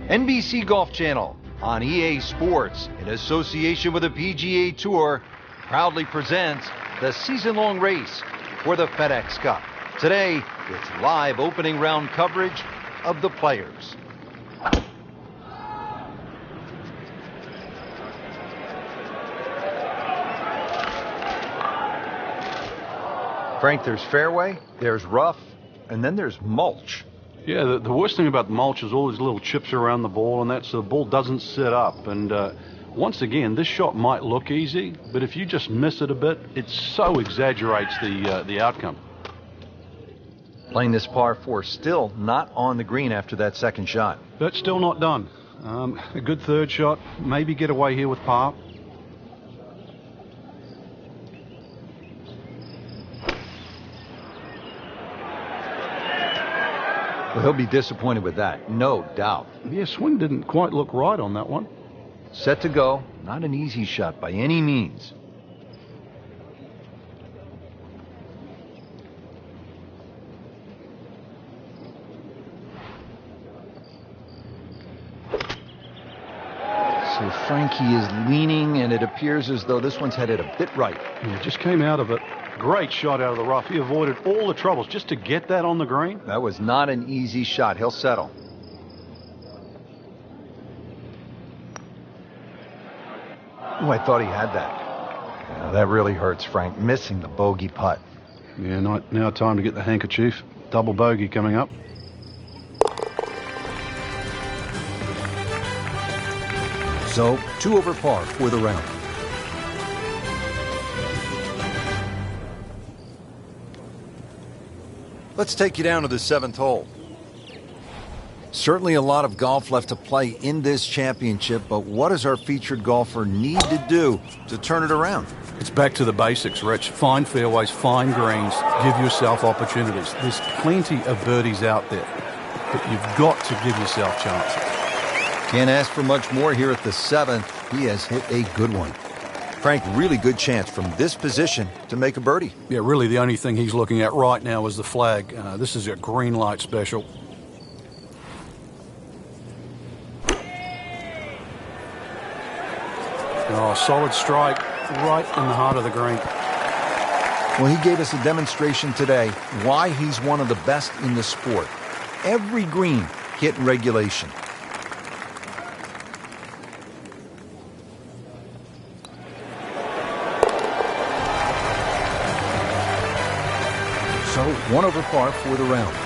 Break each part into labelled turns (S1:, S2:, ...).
S1: NBC Golf Channel on EA Sports, in association with the PGA Tour, proudly presents the season-long race for the FedEx Cup. Today, it's live opening round coverage of the Players. Frank, there's fairway, there's rough, and then there's mulch.
S2: Yeah, the worst thing about the mulch is all these little chips around the ball, and that's so the ball doesn't sit up. And once again, this shot might look easy, but if you just miss it a bit, it so exaggerates the outcome.
S1: Playing this par 4, still not on the green after that second shot.
S2: But still not done. A good third shot, maybe get away here with par.
S1: Well, he'll be disappointed with that, no doubt.
S2: Yeah, swing didn't quite look right on that one.
S1: Set to go. Not an easy shot by any means. So Frankie is leaning, and it appears as though this one's headed a bit right.
S2: Yeah, just came out of it. Great shot out of the rough. He avoided all the troubles just to get that on the green.
S1: That was not an easy shot. He'll settle. Oh, I thought he had that. Yeah, that really hurts, Frank. Missing the bogey putt.
S2: Yeah, now time to get the handkerchief. Double bogey coming up.
S1: So, 2 over par for the round. Let's take you down to the 7th hole. Certainly a lot of golf left to play in this championship, but what does our featured golfer need to do to turn it around?
S2: It's back to the basics, Rich. Find fairways, find greens, give yourself opportunities. There's plenty of birdies out there, but you've got to give yourself chances.
S1: Can't ask for much more here at the 7th. He has hit a good one. Frank, really good chance from this position to make a birdie.
S2: Yeah, really the only thing he's looking at right now is the flag. This is a green light special. Oh, solid strike right in the heart of the green.
S1: Well, he gave us a demonstration today why he's one of the best in the sport. Every green hit in regulation. So, 1 over par for the round.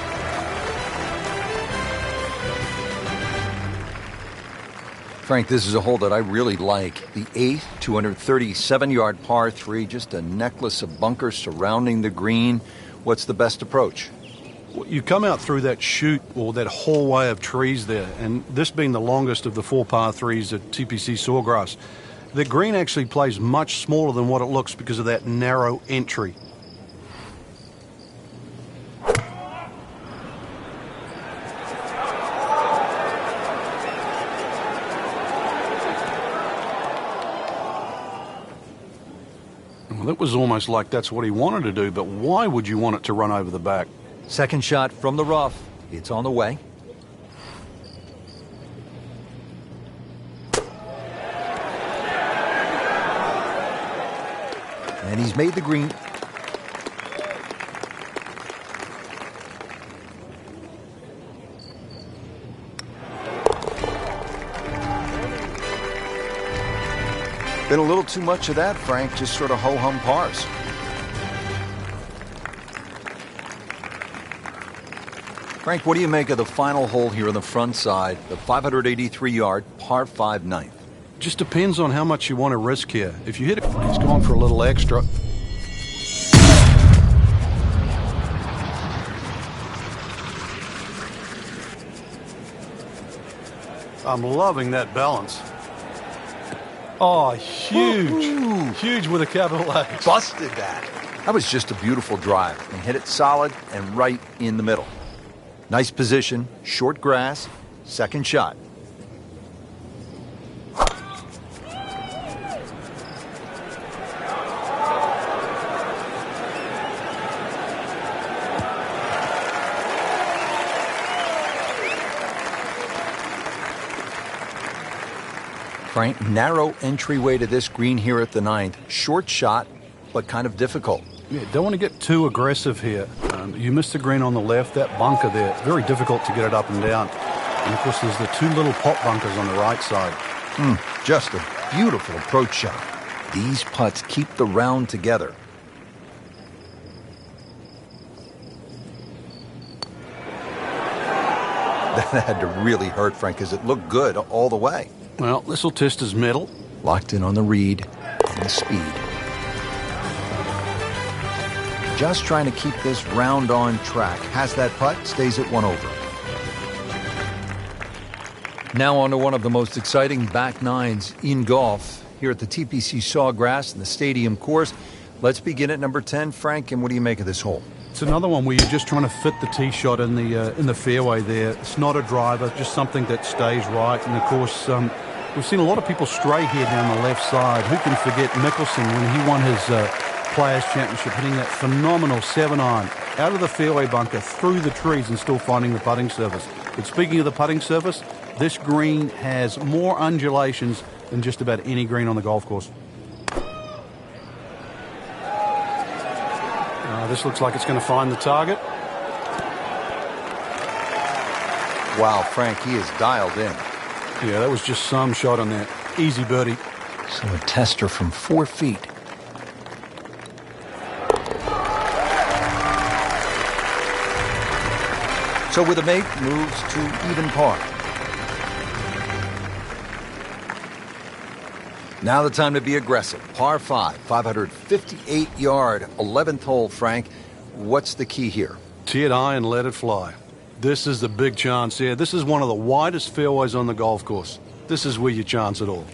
S1: Frank, this is a hole that I really like. The 8th, 237-yard par 3, just a necklace of bunkers surrounding the green. What's the best approach?
S2: Well, you come out through that chute or that hallway of trees there, and this being the longest of the 4 par 3s at TPC Sawgrass, the green actually plays much smaller than what it looks because of that narrow entry. Well, it was almost like that's what he wanted to do, but why would you want it to run over the back?
S1: Second shot from the rough. It's on the way. And he's made the green. Been a little too much of that, Frank. Just sort of ho-hum pars. Frank, what do you make of the final hole here on the front side, the 583-yard par 5 ninth?
S2: Just depends on how much you want to risk here. If you hit it, he's gone for a little extra. I'm loving that balance. Oh, huge.
S1: Ooh.
S2: Huge with a capital H.
S1: Busted that. That was just a beautiful drive and hit it solid and right in the middle. Nice position, short grass, second shot. Frank, narrow entryway to this green here at the 9th. Short shot, but kind of difficult.
S2: Yeah, don't want to get too aggressive here. You missed the green on the left. That bunker there, it's very difficult to get it up and down. And, of course, there's the two little pot bunkers on the right side.
S1: Just a beautiful approach shot. These putts keep the round together. That had to really hurt, Frank, because it looked good all the way.
S2: Well, this will test his mettle.
S1: Locked in on the read and the speed. Just trying to keep this round on track. Has that putt, stays at 1 over. Now on to one of the most exciting back nines in golf here at the TPC Sawgrass and the stadium course. Let's begin at number 10, Frank, and what do you make of this hole?
S2: It's another one where you're just trying to fit the tee shot in the fairway there. It's not a driver, just something that stays right. And, of course, we've seen a lot of people stray here down the left side. Who can forget Mickelson when he won his Players' Championship, hitting that phenomenal 7-iron out of the fairway bunker, through the trees, and still finding the putting surface. But speaking of the putting surface, this green has more undulations than just about any green on the golf course. This looks like it's going to find the target.
S1: Wow, Frank, he is dialed in.
S2: Yeah, that was just some shot on that. Easy birdie.
S1: So a tester from 4 feet. So with a mate, moves to even par. Now the time to be aggressive. Par 5, 558-yard, 11th hole, Frank. What's the key here?
S2: Tee it high and let it fly. This is the big chance here. This is one of the widest fairways on the golf course. This is where you chance it all.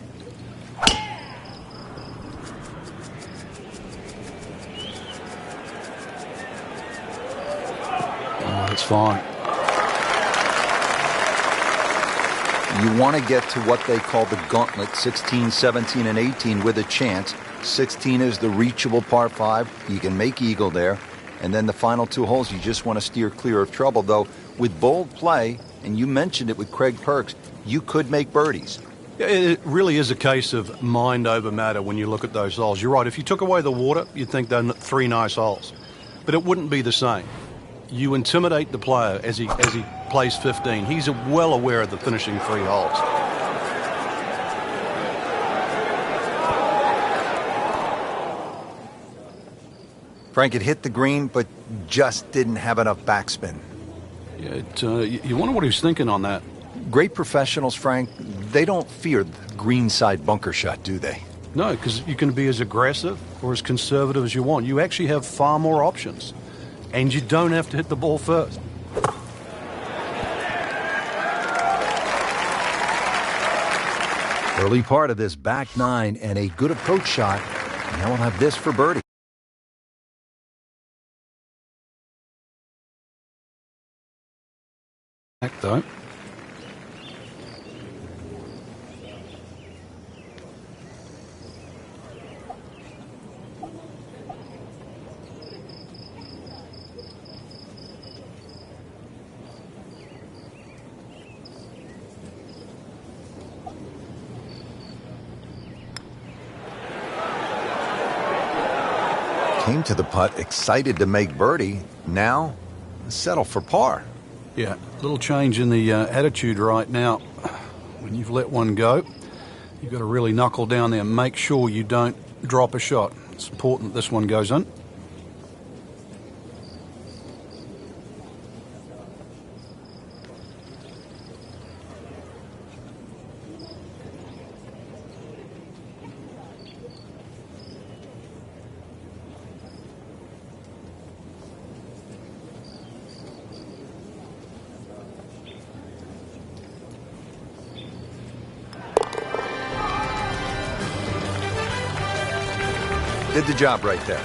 S2: Oh, it's fine.
S1: You want to get to what they call the gauntlet, 16, 17, and 18 with a chance. 16 is the reachable par 5. You can make eagle there. And then the final 2 holes, you just want to steer clear of trouble. Though, with bold play, and you mentioned it with Craig Perks, you could make birdies.
S2: It really is a case of mind over matter when you look at those holes. You're right. If you took away the water, you'd think they're 3 nice holes. But it wouldn't be the same. You intimidate the player as he plays 15. He's well aware of the finishing 3 holes.
S1: Frank, it hit the green, but just didn't have enough backspin.
S2: Yeah, you wonder what he was thinking on that.
S1: Great professionals, Frank, they don't fear the greenside bunker shot, do they?
S2: No, because you can be as aggressive or as conservative as you want. You actually have far more options. And you don't have to hit the ball first.
S1: Early part of this back 9 and a good approach shot. Now we'll have this for birdie.
S2: Back though.
S1: Came to the putt, excited to make birdie. Now, settle for par.
S2: Yeah, a little change in the attitude right now. When you've let one go, you've got to really knuckle down there and make sure you don't drop a shot. It's important this one goes in.
S1: Did the job right there.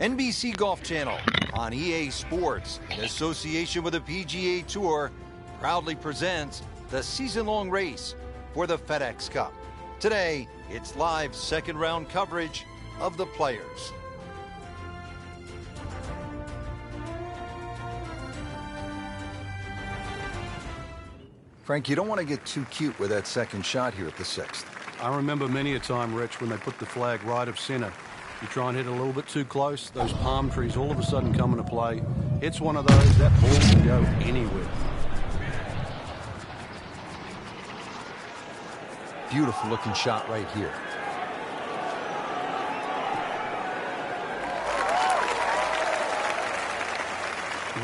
S1: NBC Golf Channel on EA Sports, in association with the PGA Tour, proudly presents the season-long race for the FedEx Cup. Today, it's live second-round coverage of the Players. Frank, you don't want to get too cute with that second shot here at the sixth.
S2: I remember many a time, Rich, when they put the flag right of center. You try and hit a little bit too close, those palm trees all of a sudden come into play. It's one of those, that ball can go anywhere.
S1: Beautiful looking shot right here.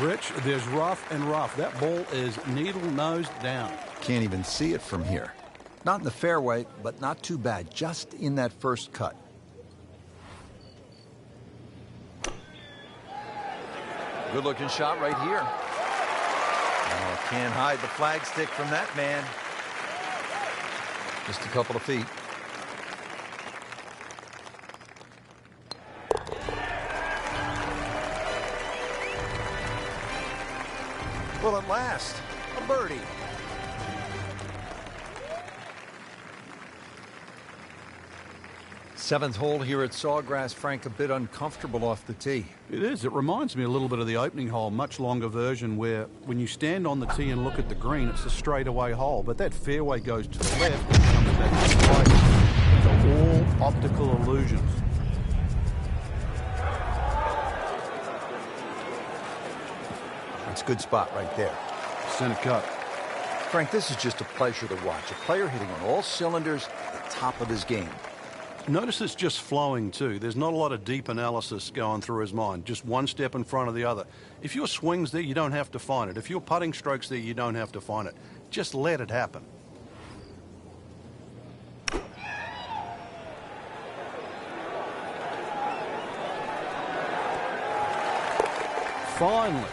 S2: Rich, there's rough and rough. That ball is needle-nosed down.
S1: Can't even see it from here. Not in the fairway, but not too bad. Just in that first cut. Good looking shot right here. Oh, can't hide the flagstick from that man. Just a couple of feet. Well, at last, a birdie. Seventh hole here at Sawgrass, Frank, a bit uncomfortable off the tee.
S2: It is. It reminds me a little bit of the opening hole, much longer version, where when you stand on the tee and look at the green, it's a straightaway hole, but that fairway goes to the left and comes back to the right. They're all optical illusions.
S1: That's a good spot right there.
S2: Center cut.
S1: Frank, this is just a pleasure to watch. A player hitting on all cylinders at the top of his game.
S2: Notice it's just flowing too. There's not a lot of deep analysis going through his mind. Just one step in front of the other. If your swing's there, you don't have to find it. If your putting stroke's there, you don't have to find it. Just let it happen. Finally,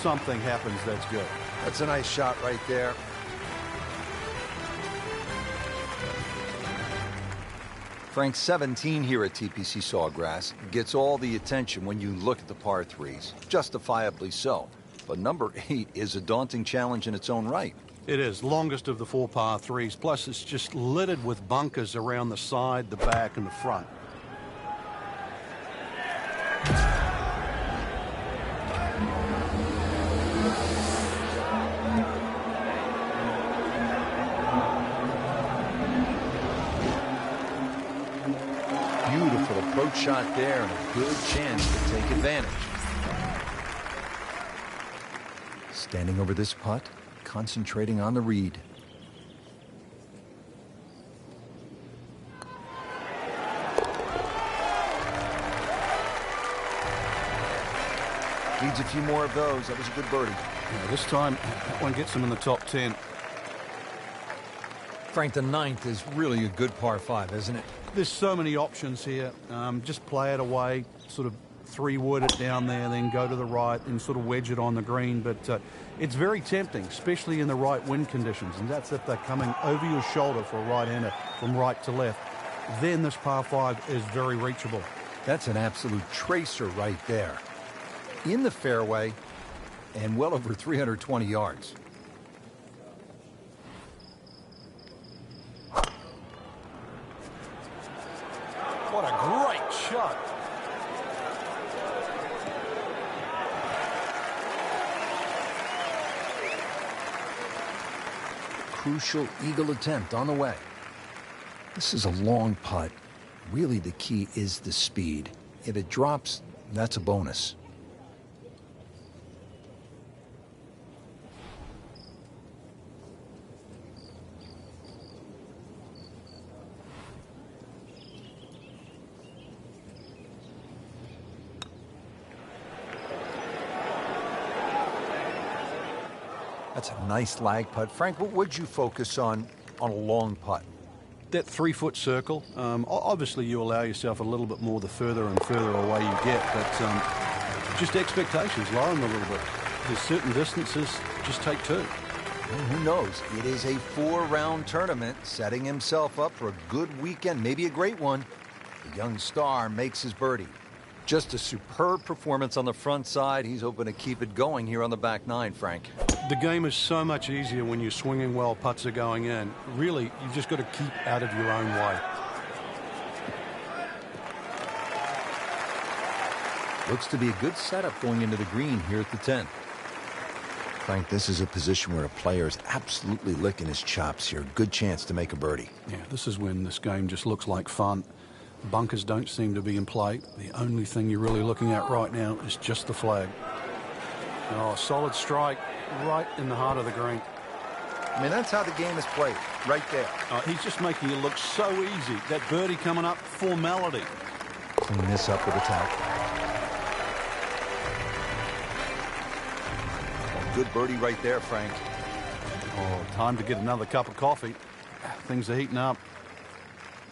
S2: something happens that's good.
S1: That's a nice shot right there. Frank, 17 here at TPC Sawgrass gets all the attention when you look at the par threes, justifiably so. But number 8 is a daunting challenge in its own right.
S2: It is, longest of the 4 par threes, plus it's just littered with bunkers around the side, the back, and the front.
S1: Beautiful approach shot there and a good chance to take advantage. Standing over this putt, concentrating on the read. Needs a few more of those. That was a good birdie.
S2: Yeah, this time, that one gets him in the top 10.
S1: Frank, the 9th is really a good par 5, isn't it?
S2: There's so many options here. Just play it away, sort of 3-wood it down there, then go to the right and sort of wedge it on the green. But it's very tempting, especially in the right wind conditions. And that's if they're coming over your shoulder for a right-hander from right to left. Then this par 5 is very reachable.
S1: That's an absolute tracer right there. In the fairway and well over 320 yards.
S2: What a great shot.
S1: Crucial eagle attempt on the way. This is a long putt. Really, the key is the speed. If it drops, that's a bonus. That's a nice lag putt. Frank, what would you focus on a long putt?
S2: That 3-foot circle, obviously you allow yourself a little bit more the further and further away you get, but just expectations, lower them a little bit. There's certain distances, just take 2.
S1: Well, who knows? It is a 4-round tournament, setting himself up for a good weekend, maybe a great one. The young star makes his birdie. Just a superb performance on the front side. He's hoping to keep it going here on the back nine, Frank.
S2: The game is so much easier when you're swinging well, putts are going in. Really, you've just got to keep out of your own way.
S1: Looks to be a good setup going into the green here at the 10.
S3: Frank, this is a position where a player is absolutely licking his chops here. Good chance to make a birdie.
S2: Yeah, this is when this game just looks like fun. Bunkers don't seem to be in play. The only thing you're really looking at right now is just the flag. Oh, solid strike right in the heart of the green.
S3: I mean, that's how the game is played, right there.
S2: He's just making it look so easy. That birdie coming up, formality.
S3: Clean this up with a towel.
S1: Good birdie right there, Frank.
S2: Oh, time to get another cup of coffee. Things are heating up.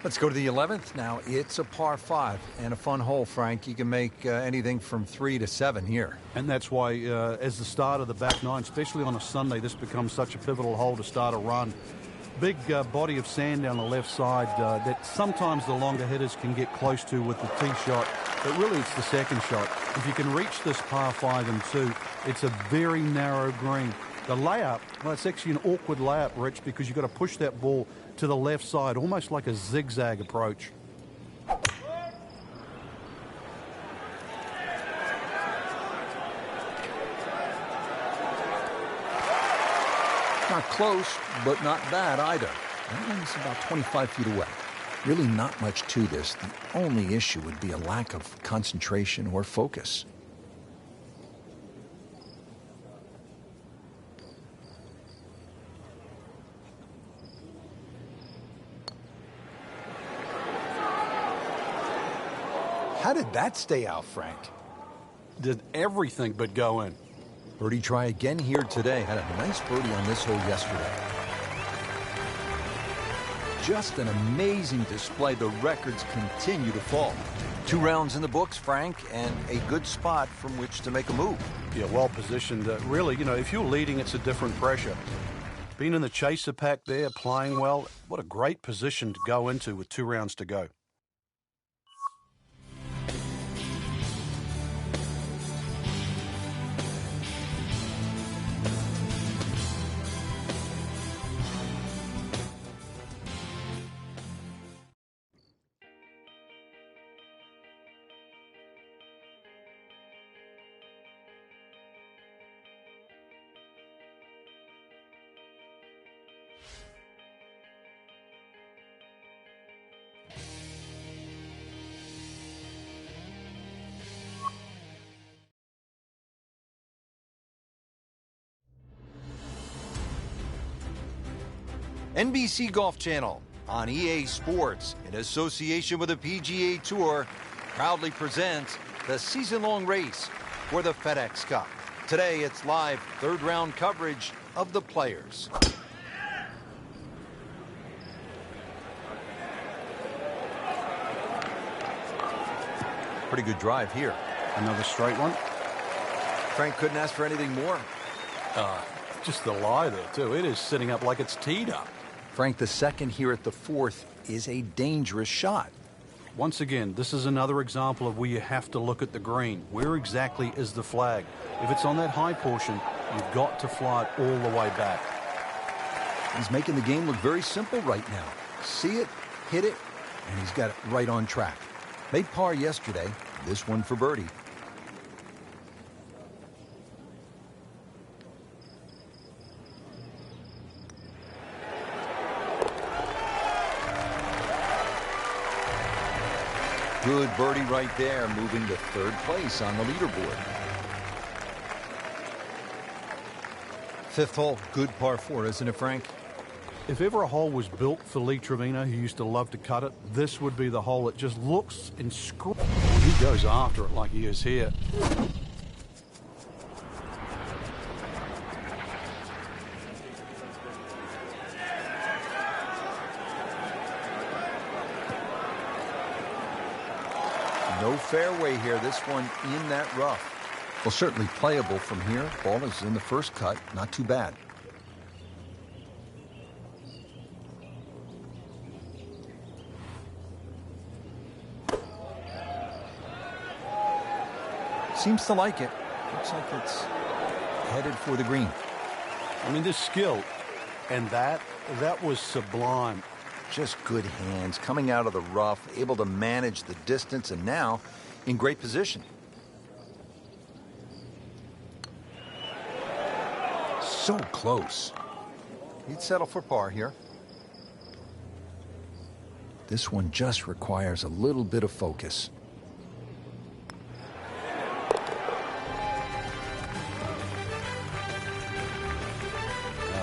S1: Let's go to the 11th. Now, it's a par 5 and a fun hole, Frank. You can make anything from 3 to 7 here.
S2: And that's why, as the start of the back nine, especially on a Sunday, this becomes such a pivotal hole to start a run. Big body of sand down the left side that sometimes the longer hitters can get close to with the tee shot, but really it's the second shot. If you can reach this par 5 and 2, it's a very narrow green. The layup, well, it's actually an awkward layup, Rich, because you've got to push that ball to the left side, almost like a zigzag approach.
S1: Not close, but not bad either. That one's about 25 feet away.
S3: Really not much to this. The only issue would be a lack of concentration or focus. How did that stay out, Frank?
S2: Did everything but go in.
S1: Birdie try again here today. Had a nice birdie on this hole yesterday. Just an amazing display. The records continue to fall. 2 rounds in the books, Frank, and a good spot from which to make a move.
S2: Yeah, well positioned. Really, if you're leading, it's a different pressure. Being in the chaser pack there, playing well, what a great position to go into with 2 rounds to go.
S1: NBC Golf Channel on EA Sports, in association with the PGA Tour, proudly presents the season-long race for the FedEx Cup. Today, it's live third-round coverage of the Players. Pretty good drive here.
S2: Another straight one.
S1: Frank couldn't ask for anything more.
S2: Just the lie there, too. It is sitting up like it's teed up.
S1: Frank, the second here at the 4th is a dangerous shot.
S2: Once again, this is another example of where you have to look at the green. Where exactly is the flag? If it's on that high portion, you've got to fly it all the way back.
S1: He's making the game look very simple right now. See it, hit it, and he's got it right on track. Made par yesterday, this one for birdie. Good birdie right there, moving to 3rd place on the leaderboard. 5th hole, good par 4, isn't it, Frank?
S2: If ever a hole was built for Lee Trevino, who used to love to cut it, this would be the hole. It just looks and he goes after it like he is here.
S1: No fairway here, this one in that rough. Well, certainly playable from here. Ball is in the first cut, not too bad.
S3: seems to like it. Looks like it's headed for the green.
S2: I mean, this skill, and that was sublime.
S3: Just good hands, coming out of the rough, able to manage the distance, and now in great position. So close. He'd settle for par here. This one just requires a little bit of focus.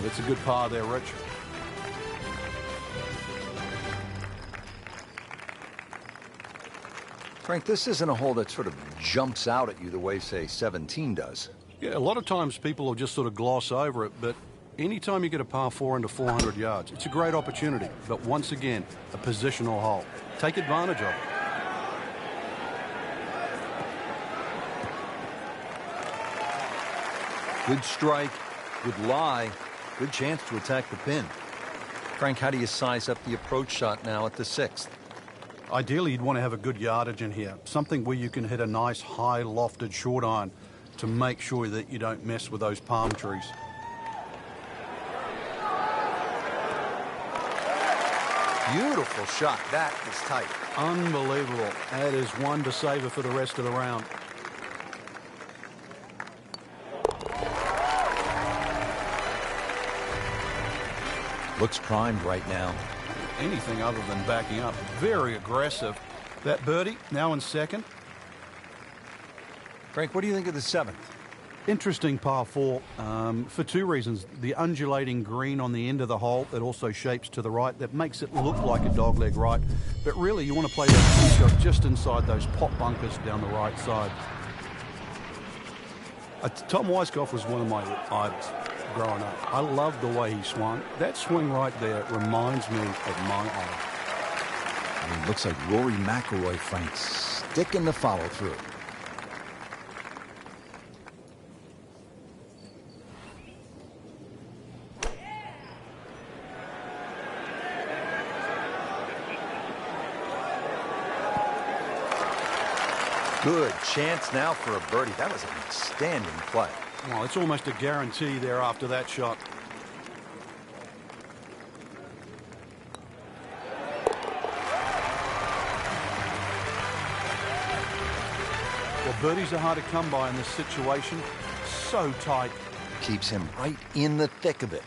S2: That's a good par there, Rich.
S3: Frank, this isn't a hole that sort of jumps out at you the way, say, 17 does.
S2: Yeah, a lot of times people will just sort of gloss over it, but anytime you get a par 4 into 400 yards, it's a great opportunity. But once again, a positional hole. Take advantage of it.
S3: Good strike, good lie, good chance to attack the pin. Frank, how do you size up the approach shot now at the 6th?
S2: Ideally, you'd want to have a good yardage in here. Something where you can hit a nice, high, lofted short iron to make sure that you don't mess with those palm trees.
S3: Beautiful shot. That is tight.
S2: Unbelievable. That is one to savor for the rest of the round.
S3: Looks primed right now.
S2: Anything other than backing up. Very aggressive. That birdie, now in second.
S3: Frank, what do you think of the 7th?
S2: Interesting par 4 for two reasons. The undulating green on the end of the hole that also shapes to the right. That makes it look like a dogleg right. But really, you want to play that tee shot just inside those pot bunkers down the right side. Tom Weiskopf was one of my idols growing up. I loved the way he swung. That swing right there reminds me of my idol.
S3: I mean, looks like Rory McIlroy, Frank, sticking the follow through. Good chance now for a birdie. That was an outstanding play.
S2: Well, it's almost a guarantee there after that shot. Well, birdies are hard to come by in this situation. So tight.
S3: Keeps him right in the thick of it.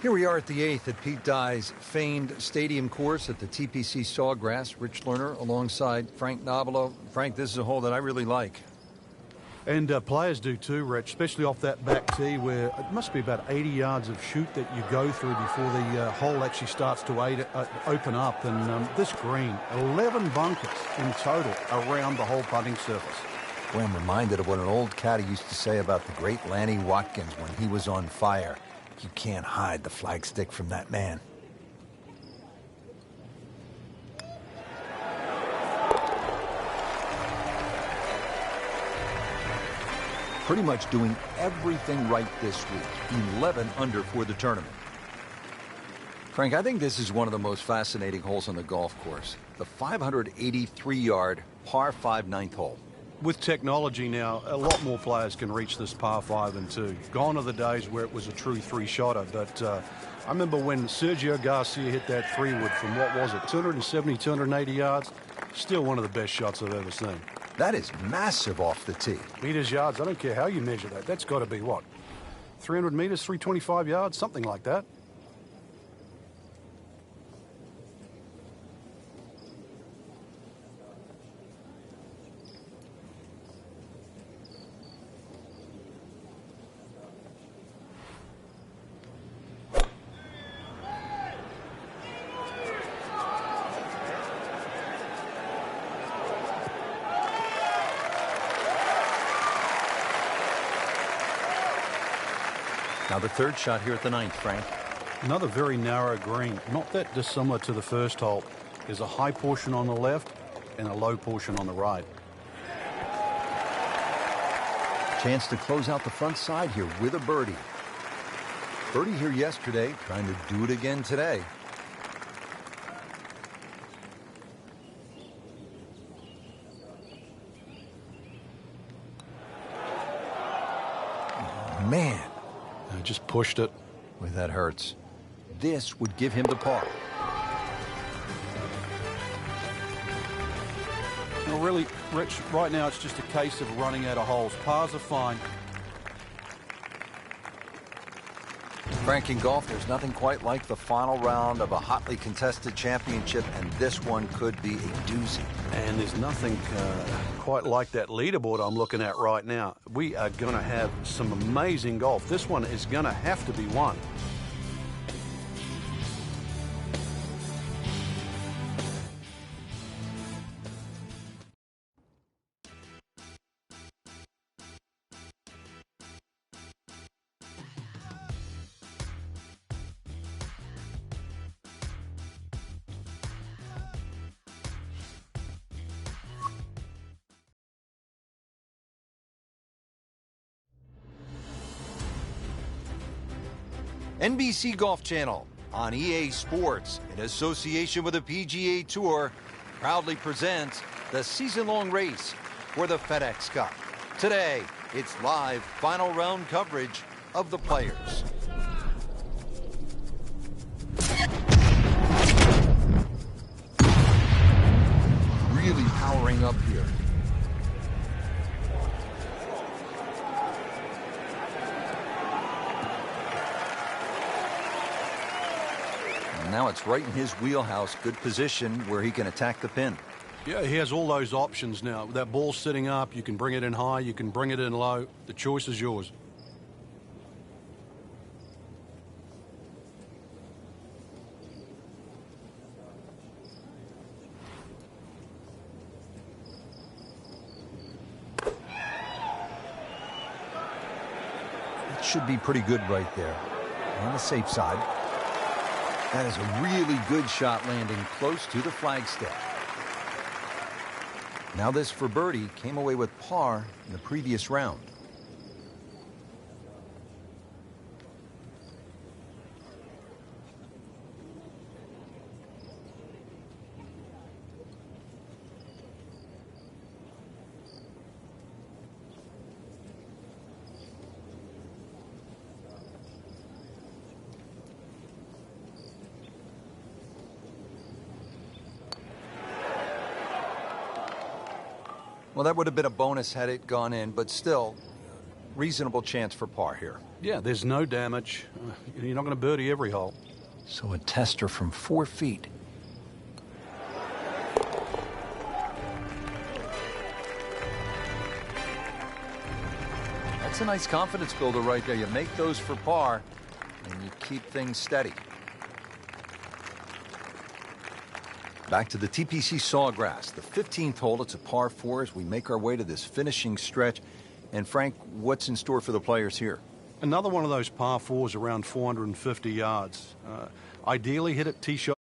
S3: Here we are at the 8th at Pete Dye's famed stadium course at the TPC Sawgrass. Rich Lerner alongside Frank Nobilo. Frank, this is a hole that I really like.
S2: And players do too, Rich, especially off that back tee where it must be about 80 yards of shoot that you go through before the hole actually starts to open up. And this green, 11 bunkers in total around the whole putting surface.
S3: Boy, I'm reminded of what an old caddy used to say about the great Lanny Watkins when he was on fire. You can't hide the flagstick from that man. Pretty much doing everything right this week. 11 under for the tournament. Frank, I think this is one of the most fascinating holes on the golf course. The 583-yard par 5 9th hole.
S2: With technology now, a lot more players can reach this par 5 and 2. Gone are the days where it was a true three-shotter, but I remember when Sergio Garcia hit that 3-wood from, what was it, 270, 280 yards? Still one of the best shots I've ever seen.
S3: That is massive off the tee.
S2: Meters, yards, I don't care how you measure that. That's got to be, what, 300 meters, 325 yards, something like that.
S3: Now the third shot here at the 9th, Frank.
S2: Another very narrow green, not that dissimilar to the first hole. There's a high portion on the left and a low portion on the right.
S3: Chance to close out the front side here with a birdie. Birdie here yesterday, trying to do it again today. man.
S2: Just pushed it.
S3: Boy, that hurts. This would give him the par.
S2: Well, really, Rich, right now it's just a case of running out of holes. Pars are fine.
S3: Frank, in golf, there's nothing quite like the final round of a hotly contested championship, and this one could be a doozy.
S2: And there's nothing quite like that leaderboard I'm looking at right now. We are going to have some amazing golf. This one is going to have to be won.
S1: NBC Golf Channel on EA Sports, in association with the PGA Tour, proudly presents the season-long race for the FedEx Cup. Today, it's live final round coverage of the players.
S3: Really powering up here. Now it's right in his wheelhouse. Good position where he can attack the pin.
S2: Yeah, he has all those options now. That ball's sitting up. You can bring it in high. You can bring it in low. The choice is yours.
S3: It should be pretty good right there. On the safe side. That is a really good shot, landing close to the flagstaff. Now this for birdie, came away with par in the previous round. Well, that would have been a bonus had it gone in, but still, reasonable chance for par here.
S2: Yeah, there's no damage. You're not going to birdie every hole.
S3: So a tester from 4 feet. That's a nice confidence builder right there. You make those for par, and you keep things steady. Back to the TPC Sawgrass, the 15th hole. It's a par 4 as we make our way to this finishing stretch. And Frank, what's in store for the players here?
S2: Another one of those par 4s around 450 yards. Ideally hit it tee shot.